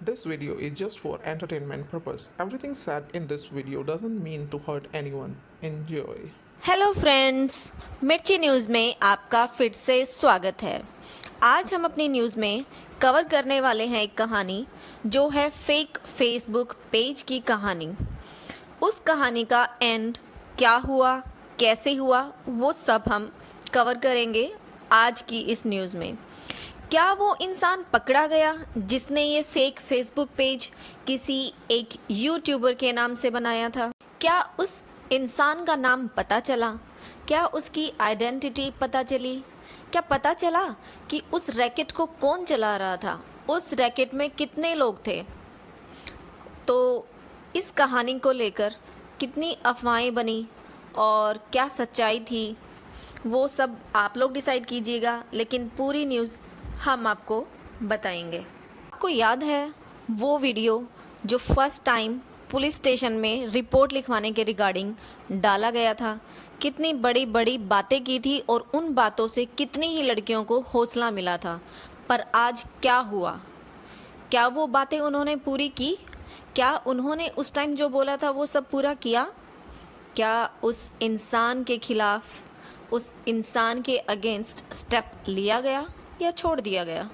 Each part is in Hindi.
This video is just for entertainment purpose. Everything said in this video doesn't mean to hurt anyone. Enjoy. Hello friends, मिर्ची न्यूज़ में आपका फिर से स्वागत है। आज हम अपनी न्यूज़ में कवर करने वाले हैं एक कहानी जो है फेक फेसबुक पेज की कहानी। उस कहानी का एंड क्या हुआ, कैसे हुआ, वो सब हम कवर करेंगे आज की इस न्यूज़ में। क्या वो इंसान पकड़ा गया जिसने ये फेक फेसबुक पेज किसी एक यूट्यूबर के नाम से बनाया था? क्या उस इंसान का नाम पता चला? क्या उसकी आइडेंटिटी पता चली? क्या पता चला कि उस रैकेट को कौन चला रहा था? उस रैकेट में कितने लोग थे? तो इस कहानी को लेकर कितनी अफवाहें बनी और क्या सच्चाई थी, वो सब आप लोग डिसाइड कीजिएगा, लेकिन पूरी न्यूज़ हम आपको बताएंगे। आपको याद है वो वीडियो जो फर्स्ट टाइम पुलिस स्टेशन में रिपोर्ट लिखवाने के रिगार्डिंग डाला गया था? कितनी बड़ी बड़ी बातें की थी और उन बातों से कितनी ही लड़कियों को हौसला मिला था। पर आज क्या हुआ? क्या वो बातें उन्होंने पूरी की? क्या उन्होंने उस टाइम जो बोला था वो सब पूरा किया? क्या उस इंसान के खिलाफ, उस इंसान के अगेंस्ट स्टेप लिया गया या छोड़ दिया गया?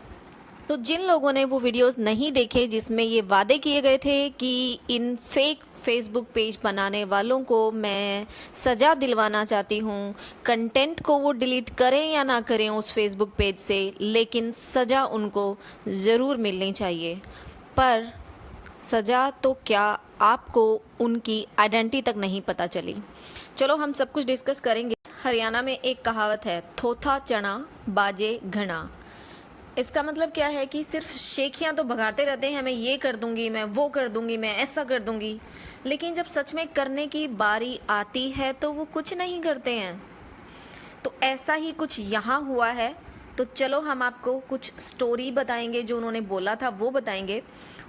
तो जिन लोगों ने वो वीडियोस नहीं देखे जिसमें ये वादे किए गए थे कि इन फेक फेसबुक पेज बनाने वालों को मैं सज़ा दिलवाना चाहती हूँ, कंटेंट को वो डिलीट करें या ना करें उस फेसबुक पेज से, लेकिन सज़ा उनको ज़रूर मिलनी चाहिए। पर सज़ा तो क्या, आपको उनकी आइडेंटिटी तक नहीं पता चली। चलो हम सब कुछ डिस्कस करेंगे। हरियाणा में एक कहावत है, थोथा चना बाजे घना। इसका मतलब क्या है कि सिर्फ शेखियाँ तो भगाते रहते हैं, मैं ये कर दूंगी, मैं वो कर दूंगी, मैं ऐसा कर दूंगी, लेकिन जब सच में करने की बारी आती है तो वो कुछ नहीं करते हैं। तो ऐसा ही कुछ यहाँ हुआ है। तो चलो हम आपको कुछ स्टोरी बताएंगे, जो उन्होंने बोला था वो बताएंगे,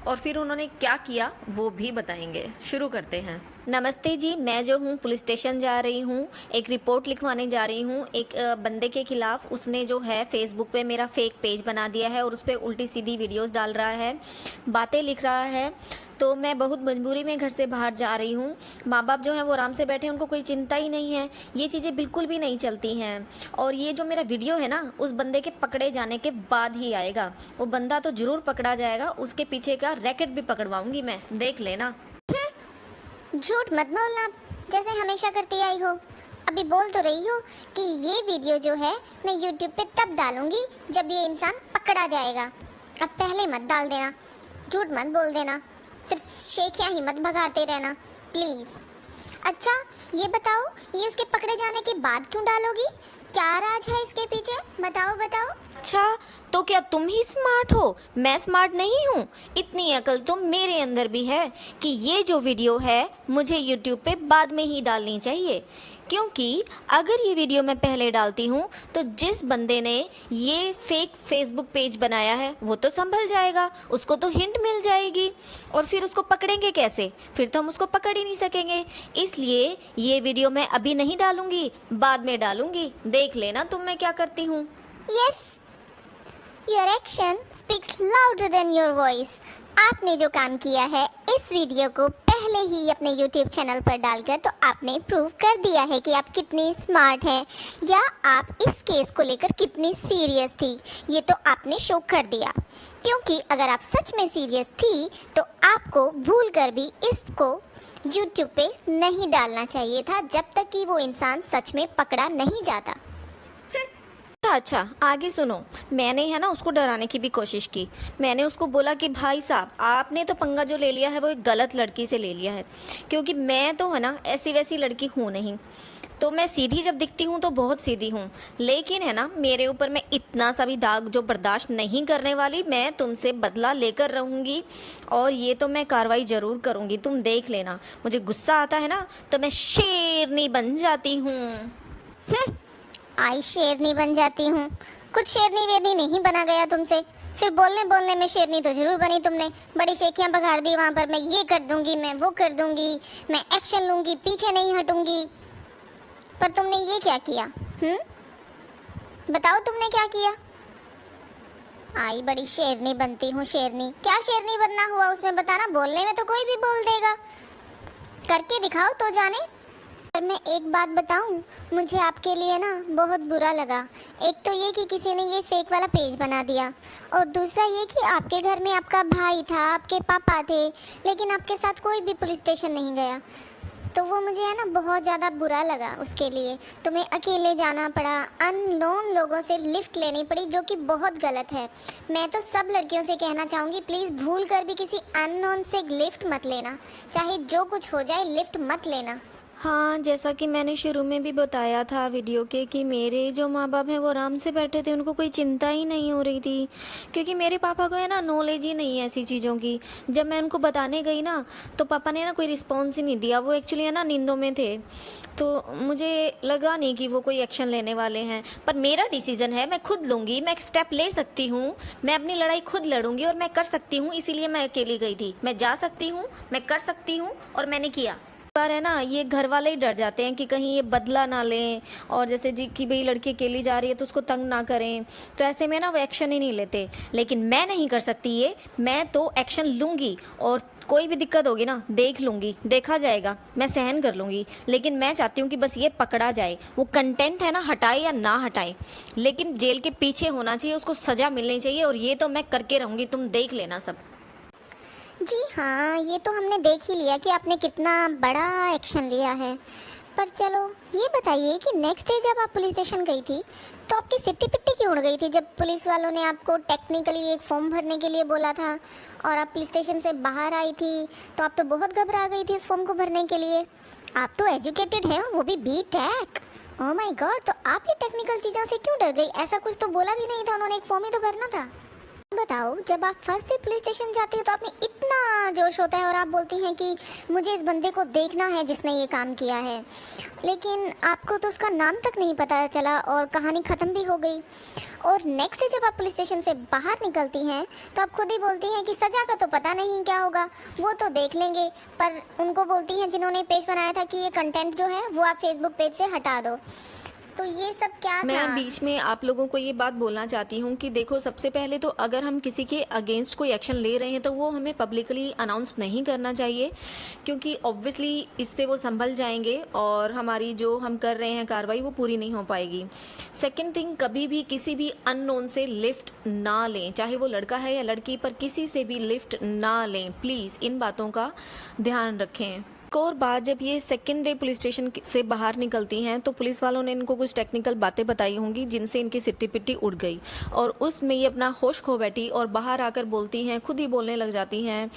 और फिर उन्होंने क्या किया वो भी बताएंगे। शुरू करते हैं। नमस्ते जी, मैं जो हूँ पुलिस स्टेशन जा रही हूँ, एक रिपोर्ट लिखवाने जा रही हूँ एक बंदे के खिलाफ़। उसने जो है फेसबुक पे मेरा फेक पेज बना दिया है और उस पर उल्टी सीधी वीडियोस डाल रहा है, बातें लिख रहा है। तो मैं बहुत मजबूरी में घर से बाहर जा रही हूँ। माँ बाप जो हैं वो आराम से बैठे हैं, उनको कोई चिंता ही नहीं है, ये चीज़ें बिल्कुल भी नहीं चलती हैं। और ये जो मेरा वीडियो है ना, उस बंदे के पकड़े जाने के बाद ही आएगा। वो बंदा तो ज़रूर पकड़ा जाएगा, उसके पीछे का रैकेट भी पकड़वाऊँगी मैं, देख लेना। झूठ मत बोलना, जैसे हमेशा करती आई हो। अभी बोल तो रही हो कि ये वीडियो जो है मैं YouTube पे तब डालूंगी जब ये इंसान पकड़ा जाएगा। अब पहले मत डाल देना, झूठ मत बोल देना, सिर्फ शेखियाँ ही मत भगाते रहना प्लीज़। अच्छा ये बताओ, ये उसके पकड़े जाने के बाद क्यों डालोगी? क्या राज है इसके पीछे? बताओ बताओ। अच्छा, तो क्या तुम ही स्मार्ट हो, मैं स्मार्ट नहीं हूँ? इतनी अकल तो मेरे अंदर भी है कि ये जो वीडियो है मुझे YouTube पे बाद में ही डालनी चाहिए, क्योंकि अगर ये वीडियो मैं पहले डालती हूँ तो जिस बंदे ने ये फेक फेसबुक पेज बनाया है वो तो संभल जाएगा, उसको तो हिंट मिल जाएगी, और फिर उसको पकड़ेंगे कैसे? फिर तो हम उसको पकड़ ही नहीं सकेंगे। इसलिए ये वीडियो मैं अभी नहीं डालूंगी, बाद में डालूंगी, देख लेना तुम मैं क्या करती हूँ। Yes, your action speaks louder than your voice. आपने जो काम किया है इस वीडियो को पहले ही अपने YouTube चैनल पर डालकर, तो आपने प्रूव कर दिया है कि आप कितनी स्मार्ट हैं, या आप इस केस को लेकर कितनी सीरियस थी, ये तो आपने शो कर दिया। क्योंकि अगर आप सच में सीरियस थी तो आपको भूल कर भी इसको YouTube पे नहीं डालना चाहिए था, जब तक कि वो इंसान सच में पकड़ा नहीं जाता। अच्छा आगे सुनो। मैंने है ना उसको डराने की भी कोशिश की। मैंने उसको बोला कि भाई साहब, आपने तो पंगा जो ले लिया है वो एक गलत लड़की से ले लिया है, क्योंकि मैं तो है ना ऐसी वैसी लड़की हूँ नहीं। तो मैं सीधी जब दिखती हूँ तो बहुत सीधी हूँ, लेकिन है ना मेरे ऊपर मैं इतना सा भी दाग जो बर्दाश्त नहीं करने वाली। मैं तुमसे बदला लेकर रहूँगी और ये तो मैं कार्रवाई ज़रूर करूँगी, तुम देख लेना। मुझे गुस्सा आता है ना तो मैं शेरनी बन जाती हूँ। आई शेरनी बन जाती हूँ? कुछ शेरनी वेरनी नहीं बना गया तुमसे, सिर्फ बोलने बोलने में शेरनी तो जरूर बनी तुमने। बड़ी शेखियाँ बघाड़ दी वहाँ पर, मैं ये कर दूंगी, मैं वो कर दूंगी, मैं एक्शन लूंगी, पीछे नहीं हटूंगी। पर तुमने ये क्या किया? बताओ तुमने क्या किया? आई बड़ी शेरनी बनती हूँ शेरनी। क्या शेरनी बनना हुआ उसमें बताना, बोलने में तो कोई भी बोल देगा, करके दिखाओ तो जाने। पर मैं एक बात बताऊं, मुझे आपके लिए ना बहुत बुरा लगा। एक तो ये कि किसी ने ये फेक वाला पेज बना दिया, और दूसरा ये कि आपके घर में आपका भाई था, आपके पापा थे, लेकिन आपके साथ कोई भी पुलिस स्टेशन नहीं गया। तो वो मुझे है ना बहुत ज़्यादा बुरा लगा उसके लिए। तुम्हें अकेले जाना पड़ा, अननोन लोगों से लिफ्ट लेनी पड़ी, जो कि बहुत गलत है। मैं तो सब लड़कियों से कहना चाहूँगी, प्लीज़ भूल कर भी किसी अननोन से लिफ्ट मत लेना, चाहे जो कुछ हो जाए लिफ्ट मत लेना। हाँ, जैसा कि मैंने शुरू में भी बताया था वीडियो के कि मेरे जो माँ बाप हैं वो आराम से बैठे थे, उनको कोई चिंता ही नहीं हो रही थी, क्योंकि मेरे पापा को है ना नॉलेज ही नहीं है ऐसी चीज़ों की। जब मैं उनको बताने गई ना तो पापा ने ना कोई रिस्पॉन्स ही नहीं दिया, वो एक्चुअली है ना नींदों में थे, तो मुझे लगा नहीं कि वो कोई एक्शन लेने वाले हैं। पर मेरा डिसीज़न है, मैं खुद लूँगी, मैं स्टेप ले सकती हूँ, मैं अपनी लड़ाई खुद लड़ूंगी और मैं कर सकती हूँ, इसीलिए मैं अकेली गई थी। मैं जा सकती हूँ, मैं कर सकती हूँ और मैंने किया। बार है ना ये घर वाले ही डर जाते हैं कि कहीं ये बदला ना लें, और जैसे जी कि भाई लड़की अकेली जा रही है तो उसको तंग ना करें, तो ऐसे में ना वो एक्शन ही नहीं लेते। लेकिन मैं नहीं कर सकती ये, मैं तो एक्शन लूँगी, और कोई भी दिक्कत होगी ना देख लूँगी, देखा जाएगा, मैं सहन कर लूँगी। लेकिन मैं चाहती हूँ कि बस ये पकड़ा जाए, वो कंटेंट है ना हटाए या ना हटाए, लेकिन जेल के पीछे होना चाहिए, उसको सज़ा मिलनी चाहिए, और ये तो मैं करके रहूँगी, तुम देख लेना सब। जी हाँ, ये तो हमने देख ही लिया कि आपने कितना बड़ा एक्शन लिया है। पर चलो ये बताइए कि नेक्स्ट डे जब आप पुलिस स्टेशन गई थी तो आपकी सिट्टी पिट्टी क्यों उड़ गई थी, जब पुलिस वालों ने आपको टेक्निकली एक फॉर्म भरने के लिए बोला था और आप पुलिस स्टेशन से बाहर आई थी, तो आप तो बहुत घबरा गई थी उस फॉर्म को भरने के लिए। आप तो एजुकेटेड हैं, वो भी B tech. Oh my god, तो आप ये टेक्निकल चीज़ों से क्यों डर गई? ऐसा कुछ तो बोला भी नहीं था उन्होंने, एक फॉर्म ही तो भरना था। बताओ, जब आप फर्स्ट डे पुलिस स्टेशन जाती हो तो आप में इतना जोश होता है और आप बोलती हैं कि मुझे इस बंदे को देखना है जिसने ये काम किया है, लेकिन आपको तो उसका नाम तक नहीं पता चला और कहानी ख़त्म भी हो गई। और नेक्स्ट डे जब आप पुलिस स्टेशन से बाहर निकलती हैं तो आप खुद ही बोलती हैं कि सज़ा का तो पता नहीं क्या होगा, वो तो देख लेंगे। पर उनको बोलती हैं जिन्होंने पेज बनाया था कि ये कंटेंट जो है वो आप फेसबुक पेज से हटा दो। तो ये सब क्या था? मैं बीच में आप लोगों को ये बात बोलना चाहती हूँ कि देखो, सबसे पहले तो अगर हम किसी के अगेंस्ट कोई एक्शन ले रहे हैं तो वो हमें पब्लिकली अनाउंस नहीं करना चाहिए, क्योंकि ऑब्वियसली इससे वो संभल जाएंगे और हमारी जो हम कर रहे हैं कार्रवाई वो पूरी नहीं हो पाएगी। सेकंड थिंग, कभी भी किसी भी अननोन से लिफ्ट ना लें, चाहे वो लड़का है या लड़की, पर किसी से भी लिफ्ट ना लें, प्लीज़ इन बातों का ध्यान रखें। एक और बात, जब ये सेकेंड डे पुलिस स्टेशन से बाहर निकलती हैं तो पुलिस वालों ने इनको कुछ टेक्निकल बातें बताई होंगी जिनसे इनकी सिट्टी पिट्टी उड़ गई, और उसमें ये अपना होश खो बैठी और बाहर आकर बोलती हैं, खुद ही बोलने लग जाती हैं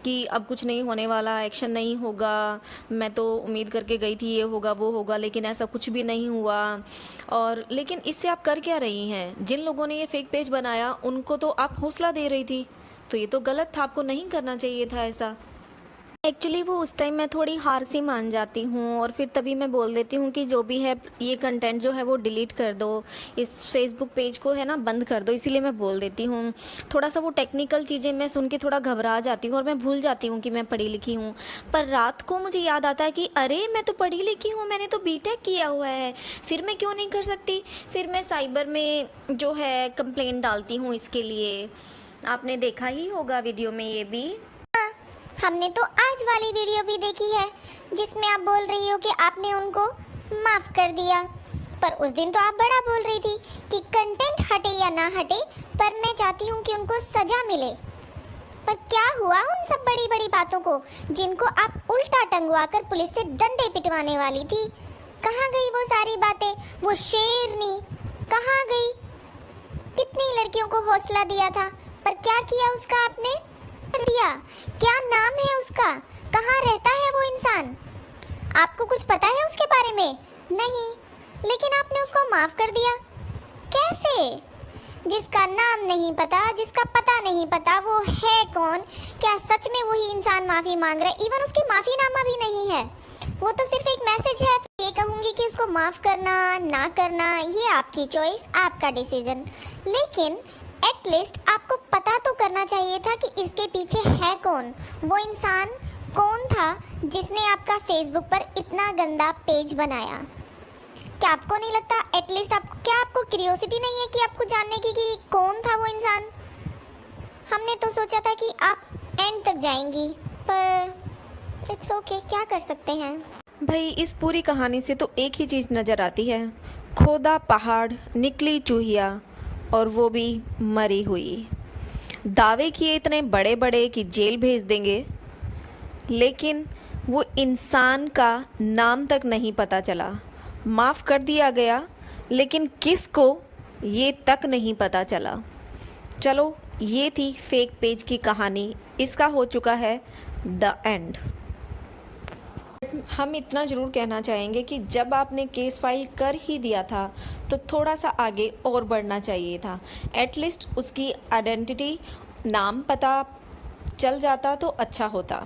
कि अब कुछ नहीं होने वाला, एक्शन नहीं होगा, मैं तो उम्मीद करके गई थी ये होगा वो होगा, लेकिन ऐसा कुछ भी नहीं हुआ। और लेकिन इससे आप कर क्या रही हैं? जिन लोगों ने ये फेक पेज बनाया उनको तो आप हौसला दे रही थी, तो ये तो गलत था, आपको नहीं करना चाहिए था ऐसा। एक्चुअली वो उस टाइम मैं थोड़ी हार सी मान जाती हूँ और फिर तभी मैं बोल देती हूँ कि जो भी है ये कंटेंट जो है वो डिलीट कर दो, इस फेसबुक पेज को है ना बंद कर दो, इसीलिए मैं बोल देती हूँ। थोड़ा सा वो टेक्निकल चीज़ें मैं सुन के थोड़ा घबरा जाती हूँ और मैं भूल जाती हूँ कि मैं पढ़ी लिखी हूँ। पर रात को मुझे याद आता है कि अरे मैं तो पढ़ी लिखी हूँ, मैंने तो बीटेक किया हुआ है, फिर मैं क्यों नहीं कर सकती? फिर मैं साइबर में जो है कंप्लेंट डालती हूँ इसके लिए। आपने देखा ही होगा वीडियो में ये भी। हमने तो आज वाली वीडियो भी देखी है जिसमें आप बोल रही हो कि आपने उनको माफ़ कर दिया, पर उस दिन तो आप बड़ा बोल रही थी कि कंटेंट हटे या ना हटे, पर मैं चाहती हूँ कि उनको सज़ा मिले। पर क्या हुआ उन सब बड़ी बड़ी बातों को जिनको आप उल्टा टंगवा कर पुलिस से डंडे पिटवाने वाली थी? कहाँ गई वो सारी बातें? वो शेरनी कहाँ गई? कितनी लड़कियों को हौसला दिया था, पर क्या किया उसका आपने? दिया। क्या नाम है उसका? कहाँ रहता है वो इंसान? आपको कुछ पता है उसके बारे में? नहीं, लेकिन आपने उसको माफ कर दिया। कैसे? जिसका नाम नहीं पता, जिसका पता नहीं पता, वो है कौन? क्या सच में वही इंसान माफी मांग रहा है? इवन उसकी माफीनामा भी नहीं है, वो तो सिर्फ एक मैसेज है। ये कहूँगी कि उसको माफ करना ना करना ये आपकी चॉइस, आपका डिसीजन, लेकिन एटलीस्ट आपको पता तो करना चाहिए था कि इसके पीछे है कौन, वो इंसान कौन था जिसने आपका फेसबुक पर इतना गंदा पेज बनाया। क्या आपको नहीं लगता एटलीस्ट आपको क्यूरियोसिटी नहीं है कि आपको जानने की कि कौन था वो इंसान? हमने तो सोचा था कि आप एंड तक जाएंगी, पर इट्स ओके, क्या कर सकते हैं। भाई इस पूरी कहानी से तो एक ही चीज़ नज़र आती है, खोदा पहाड़ निकली चूहिया, और वो भी मरी हुई। दावे किए इतने बड़े बड़े कि जेल भेज देंगे, लेकिन वो इंसान का नाम तक नहीं पता चला। माफ़ कर दिया गया, लेकिन किसको ये तक नहीं पता चला। चलो, ये थी फेक पेज की कहानी, इसका हो चुका है द एंड। हम इतना ज़रूर कहना चाहेंगे कि जब आपने केस फाइल कर ही दिया था तो थोड़ा सा आगे और बढ़ना चाहिए था। एटलीस्ट उसकी आइडेंटिटी, नाम पता चल जाता तो अच्छा होता।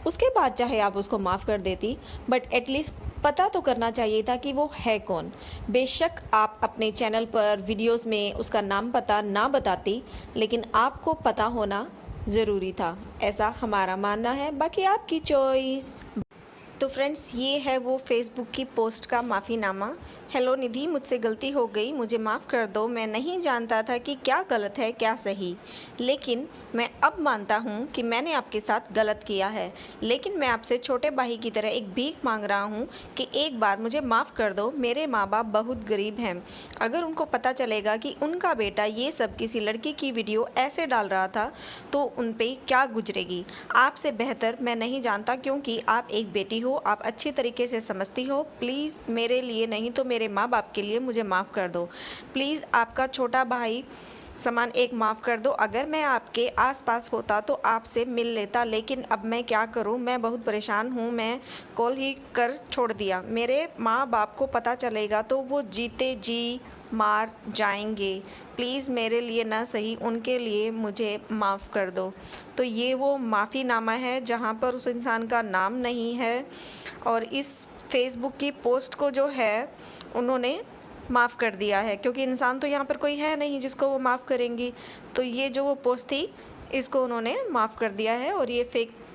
उसके बाद चाहे आप उसको माफ़ कर देती, बट एटलीस्ट पता तो करना चाहिए था कि वो है कौन। बेशक आप अपने चैनल पर वीडियोस में उसका नाम पता ना बताती, लेकिन आपको पता होना ज़रूरी था, ऐसा हमारा मानना है। बाकी आपकी चॉइस। तो फ्रेंड्स, ये है वो फेसबुक की पोस्ट का माफ़ीनामा। हेलो निधि, मुझसे गलती हो गई, मुझे माफ़ कर दो। मैं नहीं जानता था कि क्या गलत है क्या सही, लेकिन मैं अब मानता हूँ कि मैंने आपके साथ गलत किया है। लेकिन मैं आपसे छोटे भाई की तरह एक भीख मांग रहा हूँ कि एक बार मुझे माफ़ कर दो। मेरे माँ बाप बहुत गरीब हैं। अगर उनको पता चलेगा कि उनका बेटा ये सब किसी लड़की की वीडियो ऐसे डाल रहा था तो उन पे क्या गुजरेगी। आपसे बेहतर मैं नहीं जानता, क्योंकि आप एक बेटी हो, आप अच्छी तरीके से समझती हो। प्लीज़ मेरे लिए नहीं तो मेरे माँ बाप के लिए मुझे माफ़ कर दो। प्लीज़ आपका छोटा भाई समान एक माफ़ कर दो। अगर मैं आपके आसपास होता तो आपसे मिल लेता, लेकिन अब मैं क्या करूं, मैं बहुत परेशान हूं। मैं कॉल ही कर छोड़ दिया। मेरे माँ बाप को पता चलेगा तो वो जीते जी मार जाएंगे। प्लीज़ मेरे लिए ना सही, उनके लिए मुझे माफ़ कर दो। तो ये वो माफ़ीनामा है जहाँ पर उस इंसान का नाम नहीं है, और इस फेसबुक की पोस्ट को जो है उन्होंने माफ़ कर दिया है, क्योंकि इंसान तो यहाँ पर कोई है नहीं जिसको वो माफ़ करेंगी। तो ये जो वो पोस्ट थी, इसको उन्होंने माफ़ कर दिया है, और ये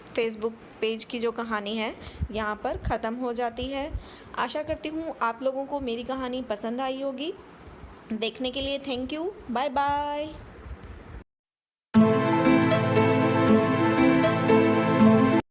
फेसबुक पेज की जो कहानी है यहाँ पर ख़त्म हो जाती है। आशा करती हूँ आप लोगों को मेरी कहानी पसंद आई होगी। देखने के लिए थैंक यू। Bye bye.